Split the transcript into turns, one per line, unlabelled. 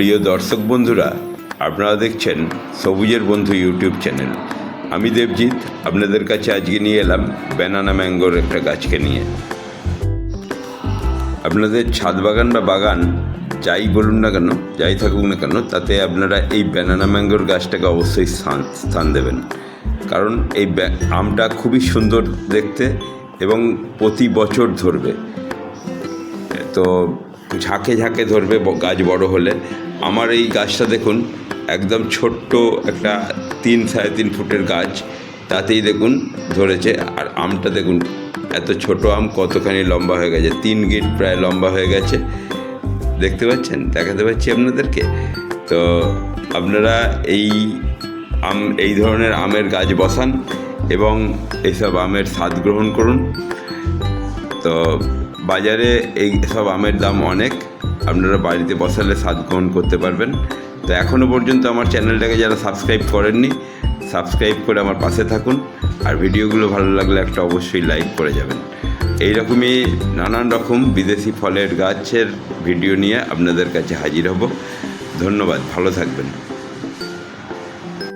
প্রিয় দর্শক বন্ধুরা, আপনারা দেখছেন সবুজের বন্ধু ইউটিউব চ্যানেল। আমি দেবজিৎ আপনাদের কাছে আজকে নিয়ে এলাম ব্যানানা ম্যাঙ্গোর একটা গাছকে নিয়ে। আপনাদের ছাদ বাগান বা বাগান যাই বলুন না কেন, যাই থাকুক না কেন, তাতে আপনারা এই ব্যানানা ম্যাঙ্গোর গাছটাকে অবশ্যই স্থান দেবেন। কারণ এই আমটা খুবই সুন্দর দেখতে এবং প্রতি বছর ধরবে, তো ঝাঁকে ঝাঁকে ধরবে গাছ বড় হলে। আমার এই গাছটা দেখুন, একদম ছোট্ট একটা 3-3.5 ফুটের গাছ, তাতেই দেখুন ধরেছে। আর আমটা দেখুন, এত ছোট আম কতখানি লম্বা হয়ে গেছে, 3 গিট প্রায় লম্বা হয়ে গেছে। দেখতে পাচ্ছেন, দেখাতে পাচ্ছি আপনাদেরকে। তো আপনারা এই ধরনের আমের গাছ বসান এবং এইসব আমের স্বাদ গ্রহণ করুন। তো বাজারে এই সব আমের দাম অনেক, আপনারা বাড়িতে বসালে স্বাদ গ্রহণ করতে পারবেন। তো এখনও পর্যন্ত আমার চ্যানেলটাকে যারা সাবস্ক্রাইব করেননি, সাবস্ক্রাইব করে আমার পাশে থাকুন। আর ভিডিওগুলো ভালো লাগলে একটা অবশ্যই লাইক করে যাবেন। এইরকমই নানান রকম বিদেশি ফলের গাছের ভিডিও নিয়ে আপনাদের কাছে হাজির হব। ধন্যবাদ, ভালো থাকবেন।